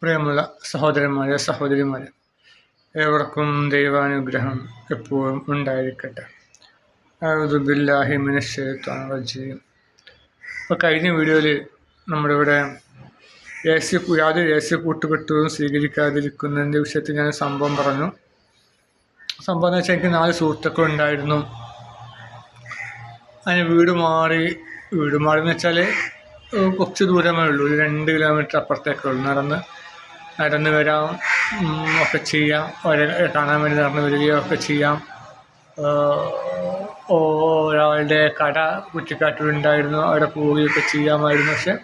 പ്രിയമുള്ള സഹോദരന്മാരെ സഹോദരിമാരെ, ഏവർക്കും ദൈവാനുഗ്രഹം എപ്പോഴും ഉണ്ടായിരിക്കട്ടെ. അഊദു ബില്ലാഹി മിനശ് ശൈത്വാനിർ റജീം. ഇപ്പോൾ കഴിഞ്ഞ വീഡിയോയിൽ നമ്മുടെ ഇവിടെ യാതൊരു രഹസ്യ കൂട്ടുകെട്ടുകളും സ്വീകരിക്കാതിരിക്കുന്നതിൻ്റെ വിഷയത്തിൽ ഞാൻ സംഭവം പറഞ്ഞു. സംഭവം എന്ന് വെച്ചാൽ എനിക്ക് 4 സുഹൃത്തുക്കളുണ്ടായിരുന്നു. അതിന് വീട് മാറിയെന്ന് വെച്ചാൽ കുറച്ച് ദൂരമേ ഉള്ളൂ, ഒരു 2 കിലോമീറ്റർ അപ്പുറത്തേക്കേ ഉള്ളൂ. നടന്ന് വരാം ഒക്കെ ചെയ്യാം, അവരെ കാണാൻ വേണ്ടി നടന്നു വരികയോ ഒക്കെ ചെയ്യാം. ഒരാളുടെ കട കുറ്റിക്കാട്ടിലുണ്ടായിരുന്നു, അവിടെ പോവുകയൊക്കെ ചെയ്യാമായിരുന്നു. പക്ഷെ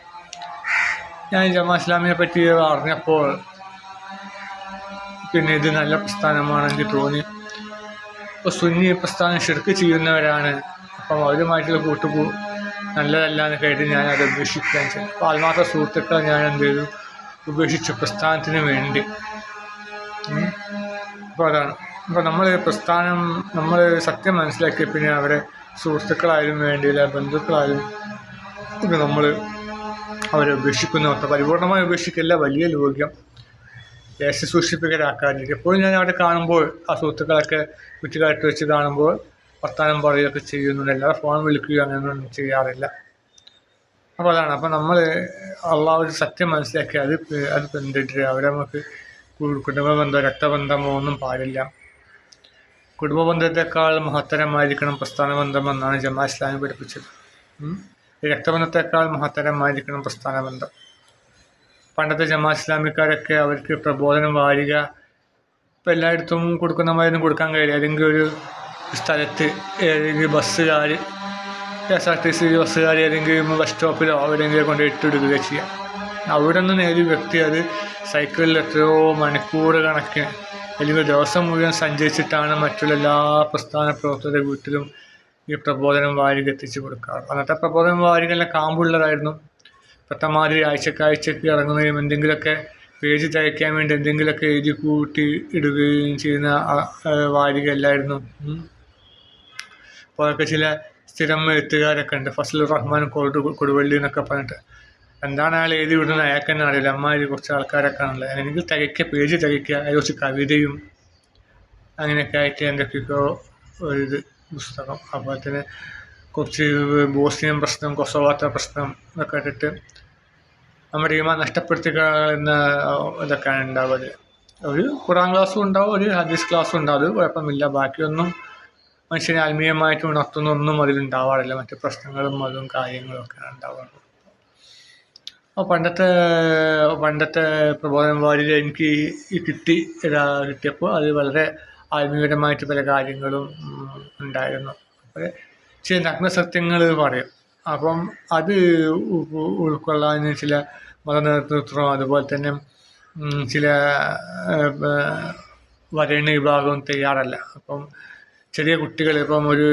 ഞാൻ ജമാഅത്ത് ഇസ്ലാമിയെ പറ്റി അറിഞ്ഞപ്പോൾ പിന്നെ ഇത് നല്ല പ്രസ്ഥാനമാണ് എനിക്ക് തോന്നി. ഇപ്പോൾ സുന്നി പ്രസ്ഥാനം ശിർക്ക് ചെയ്യുന്നവരാണ്, അപ്പം അവരുമായിട്ടുള്ള കൂട്ടുപോ നല്ലതല്ല എന്ന് കരുതി ഞാൻ അത് ഉപേക്ഷിക്കാൻ ചെയ്തു. അപ്പോൾ ആത്മാർത്ഥ സുഹൃത്തുക്കളെ ഞാൻ എന്ത് ചെയ്തു, ഉപേക്ഷിച്ചു പ്രസ്ഥാനത്തിന് വേണ്ടി. അപ്പോൾ അതാണ്. അപ്പോൾ നമ്മൾ സത്യം മനസ്സിലാക്കിയ പിന്നെ അവരെ സുഹൃത്തുക്കളായാലും വേണ്ടിയില്ല, ബന്ധുക്കളായാലും ഇത് നമ്മൾ അവരെ ഉപേക്ഷിക്കുന്ന പരിപൂർണമായി ഉപേക്ഷിക്കില്ല, വലിയ ലോക്യം ദേശ സൂക്ഷിപ്പിക്കലാക്കാതിരിക്കും. എപ്പോഴും ഞാൻ അവിടെ കാണുമ്പോൾ ആ സുഹൃത്തുക്കളൊക്കെ കുറ്റിക്കാട്ട് വെച്ച് കാണുമ്പോൾ വർത്താനം പറയുകയൊക്കെ ചെയ്യുന്നുണ്ട്, അല്ലാതെ ഫോൺ വിളിക്കുകയോ അങ്ങനെയൊന്നും ചെയ്യാറില്ല. അപ്പോൾ അതാണ്. അപ്പോൾ നമ്മൾ അള്ളാഹുവിൻ്റെ സത്യം മനസ്സിലാക്കി അത് ബന്ധിട്ട് അവരെ നമുക്ക് കുടുംബബന്ധമോ രക്തബന്ധമോ ഒന്നും പാടില്ല. കുടുംബബന്ധത്തെക്കാൾ മഹത്തരമായിരിക്കണം പ്രസ്ഥാനബന്ധം എന്നാണ് ജമാഅത്ത് ഇസ്ലാമി പഠിപ്പിച്ചത്. രക്തബന്ധത്തെക്കാൾ മഹത്തരമായിരിക്കണം പ്രസ്ഥാനബന്ധം. പണ്ടത്തെ ജമാഅത്ത് ഇസ്ലാമിക്കാരൊക്കെ അവർക്ക് പ്രബോധനം വാരിക ഇപ്പോൾ എല്ലായിടത്തും കൊടുക്കുന്ന മരുന്നും കൊടുക്കാൻ കഴിയില്ല. ഏതെങ്കിലും ഒരു സ്ഥലത്ത് ഏതെങ്കിലും ബസ്സുകാർ KSRTC ബസ്സുകാർ ഏതെങ്കിലും ബസ് സ്റ്റോപ്പിലോ എവിടെയെങ്കിലും കൊണ്ട് ഇട്ടിടുക ചെയ്യാം. അവിടെ നിന്ന് നേരിയ വ്യക്തി അത് സൈക്കിളിൽ എത്രയോ മണിക്കൂർ കണക്കിന് അല്ലെങ്കിൽ ദിവസം മുഴുവൻ സഞ്ചരിച്ചിട്ടാണ് മറ്റുള്ള എല്ലാ പ്രസ്ഥാന പ്രവർത്തകരുടെ വീട്ടിലും ഈ പ്രബോധനം വാരിക എത്തിച്ചു കൊടുക്കാറ്. അന്നത്തെ പ്രബോധനം വാരികെല്ലാം കാമ്പുള്ളതായിരുന്നു. പ്രഥമാതിരി ആഴ്ചക്ക് ഇറങ്ങുകയും എന്തെങ്കിലുമൊക്കെ പേജ് തയ്ക്കാൻ വേണ്ടി എന്തെങ്കിലുമൊക്കെ എഴുതി കൂട്ടി ഇടുകയും ചെയ്യുന്ന വാരികയല്ലായിരുന്നു. അപ്പോൾ അതൊക്കെ ചില സ്ഥിരം എഴുത്തുകാരൊക്കെ ഉണ്ട്, ഫസലുർ റഹ്മാൻ കൊടുവള്ളി എന്നൊക്കെ പറഞ്ഞിട്ട്. എന്താണ് അയാൾ എഴുതി വിടുന്നത് അയാൾക്ക് തന്നെ അറിയില്ല. അമ്മാതിരി കുറച്ച് ആൾക്കാരൊക്കെ ആണല്ലോ. അല്ലെങ്കിൽ പേജ് തികയ്ക്കുക, അതിൽ കുറച്ച് കവിതയും അങ്ങനെയൊക്കെ ആയിട്ട് എന്തൊക്കെയൊക്കെയോ ഒരു പുസ്തകം. അതുപോലെ തന്നെ കുറച്ച് ബോസ്നിയൻ പ്രശ്നം, കൊസോവാത്ത പ്രശ്നം ഒക്കെ ഇട്ടിട്ട് നമ്മുടെ ഈമാൻ നഷ്ടപ്പെടുത്തിക്കുന്ന ഇതൊക്കെയാണ് ഉണ്ടാവുക. ഒരു ഖുർആൻ ക്ലാസ്സും ഉണ്ടാവും, ഒരു ഹദീസ് ക്ലാസ്സും ഉണ്ടാവും, അത് കുഴപ്പമില്ല. ബാക്കിയൊന്നും മനുഷ്യനെ ആത്മീയമായിട്ട് ഉണർത്തുന്നൊന്നും അതിലുണ്ടാവാറില്ല. മറ്റു പ്രശ്നങ്ങളും അതും കാര്യങ്ങളും ഒക്കെയാണ് ഉണ്ടാവാറുള്ളത്. അപ്പോൾ പണ്ടത്തെ പ്രബോധനം വാരിക എനിക്ക് കിട്ടിയപ്പോൾ അത് വളരെ ആത്മീയപരമായിട്ട് പല കാര്യങ്ങളും ഉണ്ടായിരുന്നു. അപ്പോൾ ചില നഗ്നസത്യങ്ങൾ പറയും. അപ്പം അത് ഉൾക്കൊള്ളാൻ ചില മതനേതൃത്വം അതുപോലെ തന്നെ ചില വരേണ്യ വിഭാഗം തയ്യാറല്ല. അപ്പം ചെറിയ കുട്ടികൾ ഇപ്പം ഒരു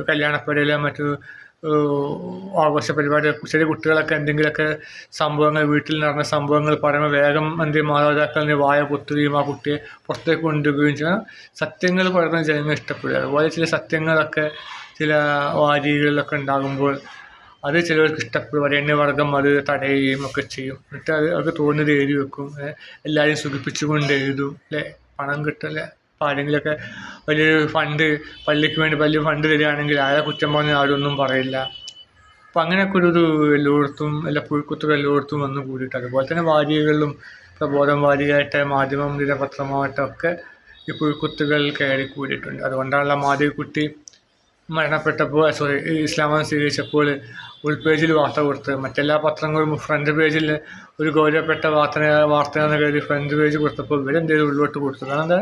കല്യാണപ്പരയിലോ മറ്റു ആഘോഷ പരിപാടി ചെറിയ കുട്ടികളൊക്കെ എന്തെങ്കിലുമൊക്കെ സംഭവങ്ങൾ വീട്ടിൽ നടന്ന സംഭവങ്ങൾ പറയുമ്പോൾ വേഗം മാതാപിതാക്കളിന് വായ പൊത്തുകയും ആ കുട്ടിയെ പുറത്തേക്ക് കൊണ്ടുപോവുകയും ചെയ്യുക. സത്യങ്ങൾ പറയുന്ന ജനങ്ങൾ ഇഷ്ടപ്പെടുക. അതുപോലെ ചില സത്യങ്ങളൊക്കെ ചില വാരികളിലൊക്കെ ഉണ്ടാകുമ്പോൾ അത് ചിലവർക്ക് ഇഷ്ടപ്പെടും. വരേണ്യവർഗം അത് തടയുകയും ഒക്കെ ചെയ്യും. എന്നിട്ട് അവർക്ക് തോന്നുന്നത് എഴുതി വെക്കും, എല്ലാവരെയും സുഖിപ്പിച്ചുകൊണ്ട് എഴുതും, അല്ലേ? പണം കിട്ടല്ലേ. അപ്പോൾ ആരെങ്കിലുമൊക്കെ വലിയൊരു പള്ളിക്ക് വേണ്ടി വലിയ ഫണ്ട് തരികയാണെങ്കിൽ അയാളെ കുറ്റം പറഞ്ഞ് ആരൊന്നും പറയില്ല. അപ്പോൾ അങ്ങനെയൊക്കെ ഒരു എല്ലായിടത്തും എല്ലാ പുഴുക്കുത്തുകൾ എല്ലായിടത്തും വന്ന് കൂടിയിട്ട് അതുപോലെ തന്നെ വാരികകളിലും പ്രബോധം വാരികയായിട്ട് മാധ്യമം ദിനപത്രമായിട്ടൊക്കെ ഈ പുഴുക്കുത്തുകൾ കയറി കൂടിയിട്ടുണ്ട്. അതുകൊണ്ടാണുള്ള മാധവിക്കുട്ടി മരണപ്പെട്ടപ്പോൾ ഇസ്ലാമം സ്വീകരിച്ചപ്പോൾ ഉൾപേജിൽ വാർത്ത കൊടുത്ത് മറ്റെല്ലാ പത്രങ്ങളും ഫ്രണ്ട് പേജിൽ ഒരു ഗൗരവപ്പെട്ട വാർത്തയാണെന്ന് കരുതി ഫ്രണ്ട് പേജ് കൊടുത്തപ്പോൾ ഇവരെന്ത് ചെയ്ത് ഉള്ളോട്ട് കൊടുത്തു. കാരണം എന്താ,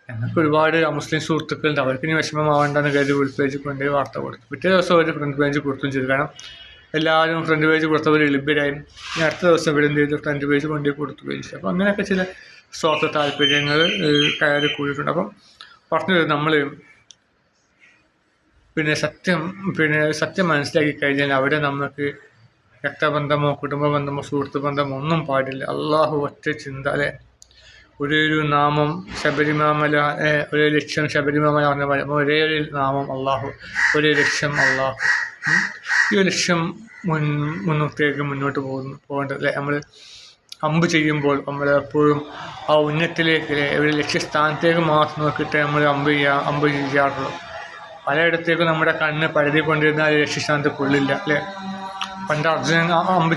ഞങ്ങൾക്ക് ഒരുപാട് മുസ്ലിം സുഹൃത്തുക്കളുണ്ട്, അവർക്ക് ഇനി വിഷമമാവേണ്ടെന്ന് കരുതി ഉൾപേജ് കൊണ്ടുപോയി വാർത്ത കൊടുത്തു. പിറ്റേ ദിവസം അവർ ഫ്രണ്ട് പേജ് കൊടുത്തും ചെയ്തു. കാരണം എല്ലാവരും ഫ്രണ്ട് പേജ് കൊടുത്തവർ എളിബരായി. ഇനി അടുത്ത ദിവസം ഇവരെന്ത് ചെയ്തു, ഫ്രണ്ട് പേജ് കൊണ്ടുപോയി കൊടുക്കുകയും ചെയ്തു. അപ്പോൾ അങ്ങനെയൊക്കെ ചില സ്വാർത്ഥ താല്പര്യങ്ങൾ കയറി കൂടിയിട്ടുണ്ട്. അപ്പം പറഞ്ഞു നമ്മൾ സത്യം മനസ്സിലാക്കി കഴിഞ്ഞാൽ അവിടെ നമുക്ക് രക്തബന്ധമോ കുടുംബബന്ധമോ സുഹൃത്ത് ബന്ധമോ ഒന്നും പാടില്ല. അള്ളാഹു ഒറ്റ ചിന്ത, അല്ലേ? ഒരു നാമം ശബരിമല, ഒരേ ലക്ഷ്യം ശബരിമല പറഞ്ഞ ഒരേ ഒരു നാമം അള്ളാഹു, ഒരേ ലക്ഷ്യം അള്ളാഹു. ഈ ഒരു ലക്ഷ്യം മുന്നോട്ടേക്ക് പോകേണ്ടത്, അല്ലേ? നമ്മൾ അമ്പ് ചെയ്യുമ്പോൾ നമ്മളെപ്പോഴും ആ ഉന്നത്തിലേക്ക് ഒരു ലക്ഷ്യസ്ഥാനത്തേക്ക് മാത്രം നോക്കിയിട്ട് നമ്മൾ അമ്പ് ചെയ്യാറുള്ളൂ. പലയിടത്തേക്കും നമ്മുടെ കണ്ണ് പരതിക്കൊണ്ടിരുന്നാൽ ലക്ഷ്യസ്ഥാനത്ത് കൊള്ളില്ല അല്ലേ. പണ്ട് അർജുനൻ അമ്പ്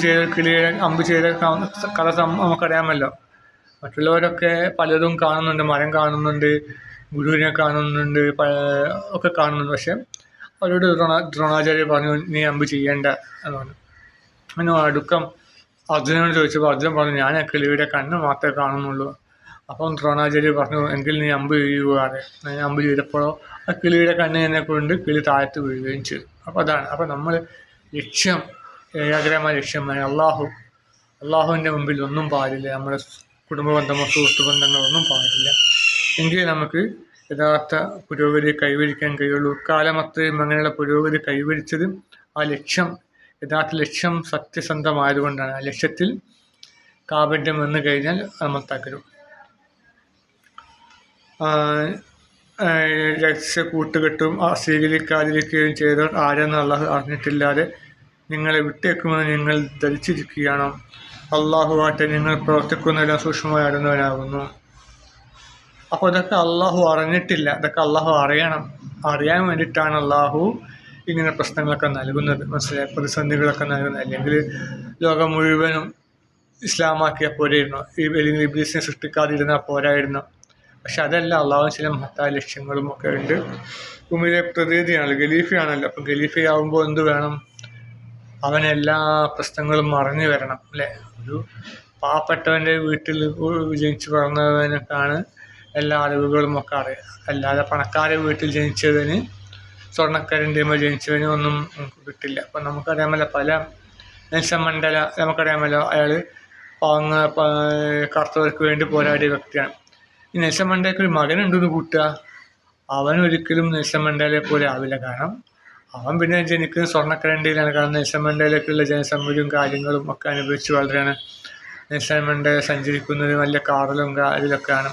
ചെയ്ത കഥ നമുക്കറിയാമല്ലോ. മറ്റുള്ളവരൊക്കെ പലതും കാണുന്നുണ്ട്, മരം കാണുന്നുണ്ട്, ഗുരുവിനെ കാണുന്നുണ്ട്, ഒക്കെ കാണുന്നുണ്ട്. പക്ഷെ അവരോട് ദ്രോണാചാര്യ പറഞ്ഞു, നീ അമ്പ് ചെയ്യേണ്ട എന്ന് പറഞ്ഞു. അങ്ങനെ അടുക്കം അർജുനോട് ചോദിച്ചപ്പോൾ അർജുനൻ പറഞ്ഞു, ഞാൻ ആ കിളിയുടെ കണ്ണ് മാത്രമേ കാണുന്നുള്ളൂ. അപ്പം ദ്രോണാചാര്യ പറഞ്ഞു, എങ്കിൽ നീ അമ്പ് ചെയ്യുകയാണ്. ഞാൻ അമ്പ് ചെയ്തപ്പോഴോ ആ കിളിയുടെ കണ്ണ് എന്നെ കൊണ്ട് കിളി താഴത്ത് വീഴുകയും ചെയ്തു. അപ്പോൾ അതാണ്. അപ്പോൾ നമ്മൾ ലക്ഷ്യം, ഏകാഗ്രമായ ലക്ഷ്യമായി അള്ളാഹുവിൻ്റെ മുമ്പിൽ ഒന്നും പാടില്ല. നമ്മുടെ കുടുംബ ബന്ധമോ സുഹൃത്തു ബന്ധങ്ങളോ ഒന്നും പാടില്ല. എങ്കിൽ നമുക്ക് യഥാർത്ഥ പുരോഗതി കൈവരിക്കാൻ കഴിയുള്ളൂ. കാലമത്രയും അങ്ങനെയുള്ള പുരോഗതി കൈവരിച്ചത് ആ ലക്ഷ്യം, യഥാർത്ഥ ലക്ഷ്യം സത്യസന്ധമായതുകൊണ്ടാണ്. ആ ലക്ഷ്യത്തിൽ കാപട്യം വന്നു കഴിഞ്ഞാൽ നമ്മൾ തകരും. രഹസ്യ കൂട്ടുകെട്ടും സ്വീകരിക്കാതിരിക്കുകയും ചെയ്തവർ ആരെന്ന് അള്ളാഹു അറിഞ്ഞിട്ടില്ലാതെ നിങ്ങളെ വിട്ടേക്കുമെന്ന് നിങ്ങൾ ധരിച്ചിരിക്കുകയാണോ? അള്ളാഹുവായിട്ട് നിങ്ങൾ പ്രവർത്തിക്കുന്നതെല്ലാം സൂക്ഷ്മമായി അറിയുന്നവനാകുന്നു. അപ്പോൾ ഇതൊക്കെ അള്ളാഹു അറിഞ്ഞിട്ടില്ല, ഇതൊക്കെ അള്ളാഹു അറിയാൻ വേണ്ടിയിട്ടാണ് അള്ളാഹു ഇങ്ങനെ പ്രശ്നങ്ങളൊക്കെ നൽകുന്നത്, മനസ്സിലായി, പ്രതിസന്ധികളൊക്കെ നൽകുന്നത്. അല്ലെങ്കിൽ ലോകം മുഴുവനും ഇസ്ലാമാക്കിയാൽ പോരായിരുന്നു, അല്ലെങ്കിൽ ഇബ്ലീസിനെ സൃഷ്ടിക്കാതിരുന്നാൽ പോരായിരുന്നു. പക്ഷെ അതല്ല, അള്ളാഹു ചില മഹത്തായ ലക്ഷ്യങ്ങളും ഒക്കെ ഉണ്ട്. ഭൂമിയിലെ പ്രതിനിധിയാണല്ലോ, ഖലീഫയാണല്ലോ. അപ്പം ഖലീഫയാവുമ്പോൾ എന്ത് വേണം? അവനെല്ലാ പ്രശ്നങ്ങളും അറിഞ്ഞു വരണം അല്ലേ. ഒരു പാവപ്പെട്ടവൻ്റെ വീട്ടിൽ ജനിച്ചു വളർന്നവനൊക്കെയാണ് എല്ലാ അറിവുകളും ഒക്കെ അറിയാം. അല്ലാതെ പണക്കാരെ വീട്ടിൽ ജനിച്ചവന്, സ്വർണ്ണക്കരൻ്റെമ ജനിച്ചവന് ഒന്നും നമുക്ക് കിട്ടില്ല. അപ്പം നമുക്കറിയാമല്ലോ, പല നെൽസൺ മണ്ടേല നമുക്കറിയാമല്ലോ, അയാൾ കർത്തവർക്ക് വേണ്ടി പോരാടിയ വ്യക്തിയാണ്. ഈ നെൽസൺ മണ്ടേലയ്ക്ക് ഒരു മകനുണ്ടെന്ന് കൂട്ടുക, അവനൊരിക്കലും നെൽസൺ മണ്ടേലയെ പോലെ ആവില്ല. കാരണം അവൻ പിന്നെ ജനിക്കുന്നത് സ്വർണ്ണക്കരണ്ടിയിലാണ്. കാരണം നെൽസൺ മണ്ടേലയ്ക്കുള്ള ജനസമ്മതിയും കാര്യങ്ങളും ഒക്കെ അനുഭവിച്ച് വളരെയാണ് നെൽസൺ മണ്ടേല സഞ്ചരിക്കുന്നത് വലിയ കാറിലും ഇതിലൊക്കെയാണ്.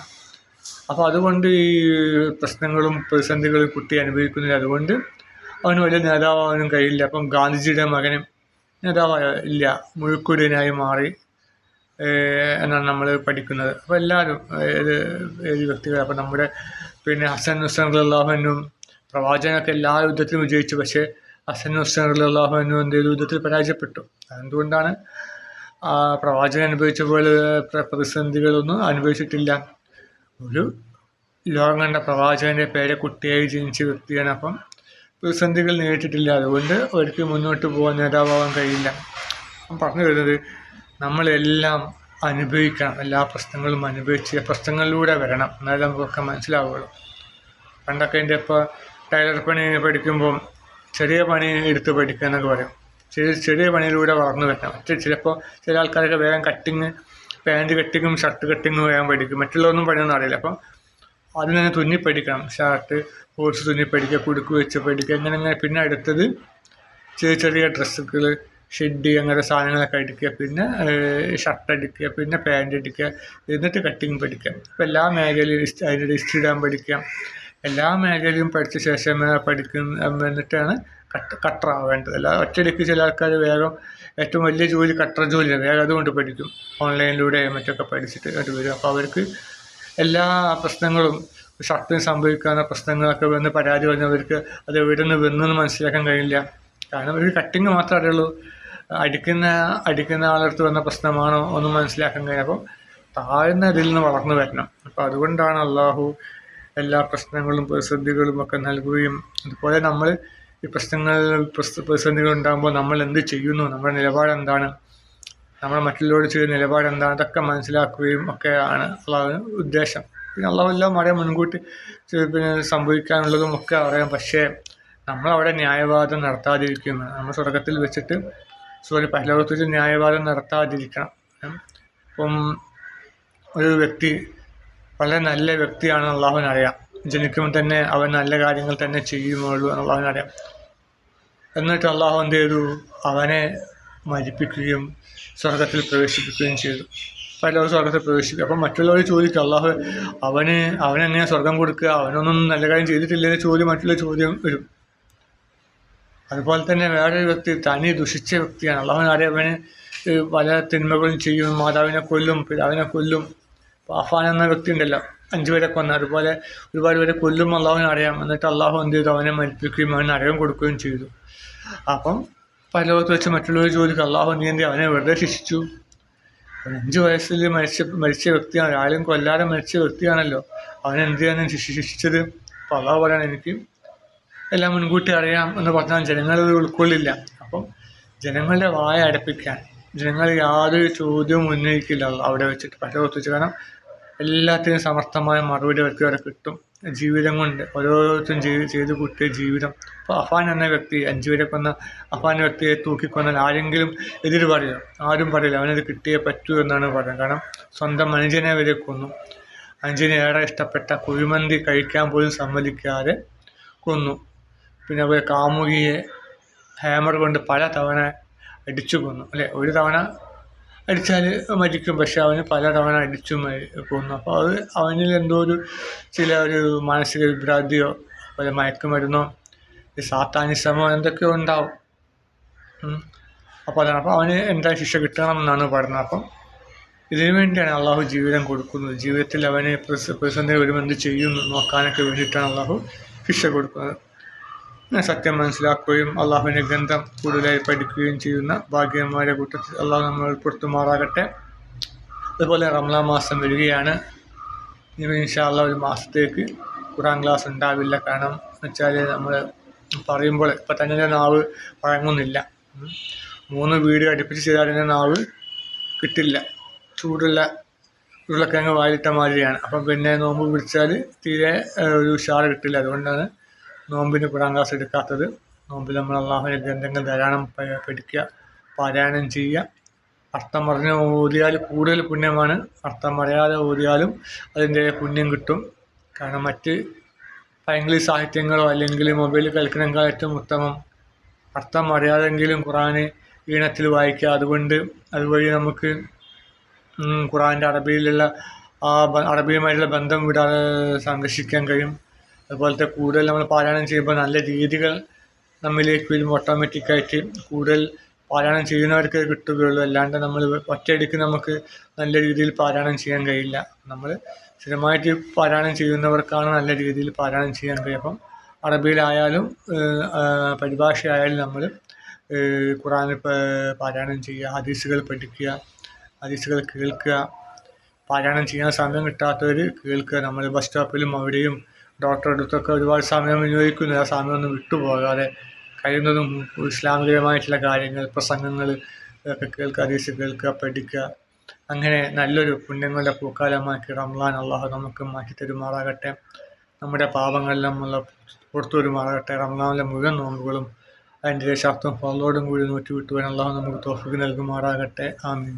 അപ്പോൾ അതുകൊണ്ട് ഈ പ്രശ്നങ്ങളും പ്രതിസന്ധികളും കുട്ടി അനുഭവിക്കുന്നില്ല. അതുകൊണ്ട് അവന് വലിയ നേതാവാകാനും കഴിയില്ല. അപ്പം ഗാന്ധിജിയുടെ മകനും നേതാവില്ല, മുഴുക്കുടിയനായി മാറി എന്നാണ് നമ്മൾ പഠിക്കുന്നത്. അപ്പോൾ എല്ലാവരും ഏത് വ്യക്തികൾ, അപ്പം നമ്മുടെ പിന്നെ ഹസൻ ഹുസൈൻ റളിയല്ലാഹു പ്രവാചകനൊക്കെ എല്ലാ യുദ്ധത്തിലും വിജയിച്ചു. പക്ഷേ ഹസൻ ഹുസൈൻ റളിയല്ലാഹു എന്ത് ചെയ്തു? യുദ്ധത്തിൽ പരാജയപ്പെട്ടു. എന്തുകൊണ്ടാണ്? പ്രവാചകൻ അനുഭവിച്ച പോലെ പ്രതിസന്ധികളൊന്നും അനുഭവിച്ചിട്ടില്ല. ഒരു ലോകം കണ്ട പ്രവാചകൻ്റെ പേരക്കുട്ടിയായി ജനിച്ച വ്യക്തിയാണ്. അപ്പം പ്രതിസന്ധികൾ നേരിട്ടിട്ടില്ല. അതുകൊണ്ട് അവർക്ക് മുന്നോട്ട് പോകാൻ നേതാവാൻ കഴിയില്ല. പറഞ്ഞു വരുന്നത്, നമ്മളെല്ലാം അനുഭവിക്കണം, എല്ലാ പ്രശ്നങ്ങളും അനുഭവിച്ച് പ്രശ്നങ്ങളിലൂടെ വരണം, എന്നാലും നമുക്കൊക്കെ മനസ്സിലാവുകയുള്ളൂ. പണ്ടൊക്കെ എൻ്റെ ഇപ്പോൾ ടൈലർ പണി പഠിക്കുമ്പം ചെറിയ പണി എടുത്ത് പഠിക്കുക എന്നൊക്കെ പറയും. ചെറിയ പണിയിലൂടെ വളർന്നു വരണം. ചിലപ്പോൾ ചില ആൾക്കാരൊക്കെ വേഗം പാൻറ്റ് കട്ടിങ്ങും ഷർട്ട് കട്ടിങ്ങും വേഗം പഠിക്കും. മറ്റുള്ളതൊന്നും പണിയൊന്നും അറിയില്ല. അപ്പം അതിന് തന്നെ തുന്നി പഠിക്കണം. ഷർട്ട് കോഴ്സ് തുന്നി പഠിക്കുക, കുടുക്ക് വെച്ച് പഠിക്കുക, അങ്ങനെ പിന്നെ അടുത്തത് ചെറിയ ഡ്രസ്സുകൾ, ഷെഡ്, അങ്ങനത്തെ സാധനങ്ങളൊക്കെ അടിക്കുക, പിന്നെ ഷർട്ട് അടിക്കുക, പിന്നെ പാൻറ്റ് അടിക്കുക, എന്നിട്ട് കട്ടിങ് പഠിക്കുക. അപ്പോൾ എല്ലാ മേഖലയിലും അതിൻ്റെ ഇസ്തിരി ഇടാൻ പഠിക്കുക. എല്ലാ മേഖലയും പഠിച്ച ശേഷം എന്നിട്ടാണ് കട്ടറാവേണ്ടത്. അല്ല ഒറ്റയടിക്ക് ചില ആൾക്കാർ വേഗം ഏറ്റവും വലിയ ജോലി കട്ടർ ജോലിയാണ്, വേഗം അതുകൊണ്ട് പഠിക്കും. ഓൺലൈനിലൂടെ മറ്റൊക്കെ പഠിച്ചിട്ട് അത് വരും. അപ്പോൾ അവർക്ക് എല്ലാ പ്രശ്നങ്ങളും, ഷർട്ടിന് സംഭവിക്കാവുന്ന പ്രശ്നങ്ങളൊക്കെ വന്ന് പരാതി പറഞ്ഞവർക്ക് അത് എവിടെ നിന്ന് വന്നെന്ന് മനസ്സിലാക്കാൻ കഴിയില്ല. കാരണം ഒരു കട്ടിങ് മാത്രമേ അറിയുള്ളൂ. അടിക്കുന്ന ആളടുത്ത് വന്ന പ്രശ്നമാണോ ഒന്നും മനസ്സിലാക്കാൻ കഴിയും. അപ്പോൾ താഴ്ന്ന ഇതിൽ നിന്ന് വളർന്നു വരണം. അപ്പോൾ അതുകൊണ്ടാണ് അള്ളാഹു എല്ലാ പ്രശ്നങ്ങളും പ്രതിസന്ധികളും ഒക്കെ നൽകുകയും, അതുപോലെ നമ്മൾ ഈ പ്രതിസന്ധികൾ ഉണ്ടാകുമ്പോൾ നമ്മൾ എന്ത് ചെയ്യുന്നു, നമ്മുടെ നിലപാട് എന്താണ്, നമ്മൾ മറ്റുള്ളവരോട് ചെയ്യുന്ന നിലപാട് എന്താണ്, അതൊക്കെ മനസ്സിലാക്കുകയും ഒക്കെയാണ് അള്ളാഹുവിന് ഉദ്ദേശം. പിന്നെ അള്ളാഹു എല്ലാം അറിയാം, മുൻകൂട്ടി പിന്നെ സംഭവിക്കാനുള്ളതും ഒക്കെ അറിയാം. പക്ഷേ നമ്മളവിടെ ന്യായവാദം നടത്താതിരിക്കും. നമ്മൾ സ്വർഗത്തിൽ വെച്ചിട്ട് പരലോകത്ത് വെച്ച് ന്യായവാദം നടത്താതിരിക്കണം. ഇപ്പം ഒരു വ്യക്തി വളരെ നല്ല വ്യക്തിയാണ് അള്ളാഹുവിനറിയാം. ജനിക്കുമ്പോൾ തന്നെ അവൻ നല്ല കാര്യങ്ങൾ തന്നെ ചെയ്യുന്നുള്ളൂ എന്ന് അള്ളാഹുവിനറിയാം. എന്നിട്ട് അള്ളാഹു എന്ത് ചെയ്തു? അവനെ മരിപ്പിക്കുകയും സ്വർഗത്തിൽ പ്രവേശിപ്പിക്കുകയും ചെയ്തു. പലരും സ്വർഗത്തിൽ പ്രവേശിക്കും. അപ്പം മറ്റുള്ളവർ ചോദിക്കും, അള്ളാഹു അവനെങ്ങനെ സ്വർഗം കൊടുക്കുക, അവനൊന്നും നല്ല കാര്യം ചെയ്തിട്ടില്ലെന്ന് ചോദ്യം, മറ്റുള്ള ചോദ്യം വരും. അതുപോലെ തന്നെ വേറൊരു വ്യക്തി തനി ദുഷിച്ച വ്യക്തിയാണ്. അള്ളാഹുവിനറിയാം അവന് പല തിന്മകളും ചെയ്യും, മാതാവിനെ കൊല്ലും, പിതാവിനെ കൊല്ലും. അപ്പോൾ അഫാൻ എന്ന വ്യക്തി ഉണ്ടല്ലോ 5 പേരെ കൊന്ന, അതുപോലെ ഒരുപാട് പേരെ കൊല്ലും അള്ളാഹുവിനെ അറിയാം. എന്നിട്ട് അള്ളാഹു എന്ത് ചെയ്തു? അവനെ മരിപ്പിക്കുകയും അവന് നരകം കൊടുക്കുകയും ചെയ്തു. അപ്പം പരലോകത്ത് വെച്ച് മറ്റുള്ളവർ ചോദിക്കും, അള്ളാഹു നീ എന്ത് അവനെ വെറുതെ ശിക്ഷിച്ചു? 5 വയസ്സിൽ മരിച്ച വ്യക്തിയാണ്, ആരും കൊല്ലാതെ മരിച്ച വ്യക്തിയാണല്ലോ, അവനെന്ത് ചെയ്യാനും ശിക്ഷിച്ചത്? അപ്പോൾ അള്ളാഹു പറയാണ്, എനിക്ക് എല്ലാം മുൻകൂട്ടി അറിയാം എന്ന് പറഞ്ഞാൽ ജനങ്ങളത് ഉൾക്കൊള്ളില്ല. അപ്പം ജനങ്ങളുടെ വായ അടപ്പിക്കാൻ ജനങ്ങൾ യാതൊരു ചോദ്യവും ഉന്നയിക്കില്ല അവിടെ വെച്ചിട്ട്, പരലോകത്ത് വെച്ച്. കാരണം എല്ലാത്തിനും സമർത്ഥമായ മറുപടി അവർക്ക് അവിടെ കിട്ടും. ജീവിതം കൊണ്ട് ഓരോരുത്തരും ചെയ്ത് കൂട്ടിയ ജീവിതം. അപ്പോൾ അഫാൻ എന്ന വ്യക്തി 5 പേരെ കൊന്ന അഫാൻ വ്യക്തിയെ തൂക്കിക്കൊന്നാൽ ആരെങ്കിലും എതിര് പറയുമോ? ആരും പറയില്ല. അവനത് കിട്ടിയേ പറ്റൂ എന്നാണ് പറയുന്നത്. കാരണം സ്വന്തം അനുജനെ വരെ കൊന്നു. അനുജനെ ഏറെ ഇഷ്ടപ്പെട്ട കുഴിമന്തി കഴിക്കാൻ പോലും സമ്മതിക്കാതെ കൊന്നു. പിന്നെ അതുപോലെ കാമുകിയെ ഹാമർ കൊണ്ട് പല തവണ അടിച്ചു കൊന്നു, അല്ലേ? ഒരു തവണ അടിച്ചാൽ മരിക്കും, പക്ഷെ അവന് പല തവണ അടിച്ചു കൊന്നു. അപ്പോൾ അത് അവനിൽ എന്തോ ഒരു മാനസിക വിഭ്രാന്തിയോ അതുപോലെ മയക്കുമരുന്നോ സാത്താനിസമോ എന്തൊക്കെയോ ഉണ്ടാവും. അപ്പോൾ അതാണ്. അപ്പോൾ അവന് എന്താ ശിക്ഷ കിട്ടണമെന്നാണ് പറയുന്നത്. അപ്പം ഇതിനു വേണ്ടിയാണ് അള്ളാഹു ജീവിതം കൊടുക്കുന്നത്. ജീവിതത്തിൽ അവന് പ്രതിസന്ധി വരുമ്പോൾ എന്ത് ചെയ്യുന്നു നോക്കാനൊക്കെ വേണ്ടിയിട്ടാണ് അള്ളാഹു ശിക്ഷ കൊടുക്കുന്നത്. സത്യം മനസ്സിലാക്കുകയും അള്ളാഹുവിൻ്റെ ഗ്രന്ഥം കൂടുതലായി പഠിക്കുകയും ചെയ്യുന്ന ഭാഗ്യന്മാരുടെ കൂട്ടത്തിൽ അള്ളാഹു നമ്മൾ ഉൾപ്പെടുത്തുമാറാകട്ടെ. അതുപോലെ റമളാൻ മാസം വരികയാണ്. ഇൻഷാ അള്ളാഹ് ഒരു മാസത്തേക്ക് ഖുർആൻ ക്ലാസ് ഉണ്ടാവില്ല. കാരണം എന്ന് വെച്ചാൽ നമ്മൾ പറയുമ്പോൾ ഇപ്പം തന്നെ നാവ് വഴങ്ങുന്നില്ല. 3 വീഡിയോ അടുപ്പിച്ച് ചെയ്താൽ തന്നെ നാവ് കിട്ടില്ല. ചൂടുള്ള ഉരുളക്കിഴങ്ങ് വായിലിട്ട മാതിരിയാണ്. അപ്പം പിന്നെ നോമ്പ് പിടിച്ചാൽ തീരെ ഒരു ഉഷാറ് കിട്ടില്ല. അതുകൊണ്ടാണ് നോമ്പിന് ഖുർആൻ ക്ലാസ് എടുക്കാത്തത്. നോമ്പിൽ നമ്മൾ അള്ളാഹുവിൻ്റെ ഗ്രന്ഥങ്ങൾ ധാരാളം പഠിക്കുക, പാരായണം ചെയ്യുക. അർത്ഥം പറഞ്ഞ് ഓതിയാൽ കൂടുതൽ പുണ്യമാണ്. അർത്ഥം അറിയാതെ ഓതിയാലും അതിൻ്റെ പുണ്യം കിട്ടും. കാരണം മറ്റ് ഇംഗ്ലീഷ് സാഹിത്യങ്ങളോ അല്ലെങ്കിൽ മൊബൈലിൽ കളിക്കണമെങ്കിൽ ഏറ്റവും ഉത്തമം അർത്ഥം അറിയാതെങ്കിലും ഖുർആൻ ഈണത്തിൽ വായിക്കുക. അതുവഴി നമുക്ക് ഖുർആൻ്റെ അറബിയിലുള്ള അറബിയുമായിട്ടുള്ള ബന്ധം വിടാതെ സംരക്ഷിക്കാൻ കഴിയും. അതുപോലത്തെ കൂടുതൽ നമ്മൾ പാരായണം ചെയ്യുമ്പോൾ നല്ല രീതികൾ നമ്മിലേക്ക് വരും. ഓട്ടോമാറ്റിക്കായിട്ട് കൂടുതൽ പാരായണം ചെയ്യുന്നവർക്ക് കിട്ടുകയുള്ളൂ. അല്ലാണ്ട് നമ്മൾ ഒറ്റയടിക്ക് നമുക്ക് നല്ല രീതിയിൽ പാരായണം ചെയ്യാൻ കഴിയില്ല. നമ്മൾ സ്ഥിരമായിട്ട് പാരായണം ചെയ്യുന്നവർക്കാണ് നല്ല രീതിയിൽ പാരായണം ചെയ്യാൻ കഴിയും. അപ്പം അറബിയിലായാലും പരിഭാഷയായാലും നമ്മൾ ഖുർആൻ പാരായണം ചെയ്യുക, ഹദീസുകൾ പഠിക്കുക, ഹദീസുകൾ കേൾക്കുക. പാരായണം ചെയ്യാൻ സമയം കിട്ടാത്തവർ കേൾക്കുക. നമ്മൾ ബസ് സ്റ്റോപ്പിലും അവിടെയും ഡോക്ടറുടെ അടുത്തൊക്കെ ഒരുപാട് സമയം വിനിയോഗിക്കുന്നു. ആ സമയമൊന്നും വിട്ടുപോകാതെ കഴിയുന്നതും ഇസ്ലാമികമായിട്ടുള്ള കാര്യങ്ങൾ, പ്രസംഗങ്ങൾ ഒക്കെ കേൾക്കുക, ഹദീസ് കേൾക്കുക, പഠിക്കുക. അങ്ങനെ നല്ലൊരു പുണ്യങ്ങളുടെ പൂക്കാലമാക്കി റമളാൻ അള്ളാഹു നമുക്ക് മാറ്റി തരുമാറാകട്ടെ. നമ്മുടെ പാപങ്ങളെല്ലാം പുറത്തു വരുമാറാകട്ടെ. റമളാനിലെ മുഴുവൻ നോമ്പുകളും അതിൻ്റെ ശക്തം ഫളോടും കൂടി നോറ്റി വിട്ടുവാൻ അള്ളാഹു നമുക്ക് തൗഫീഖ് നൽകുമാറാകട്ടെ. ആമീൻ.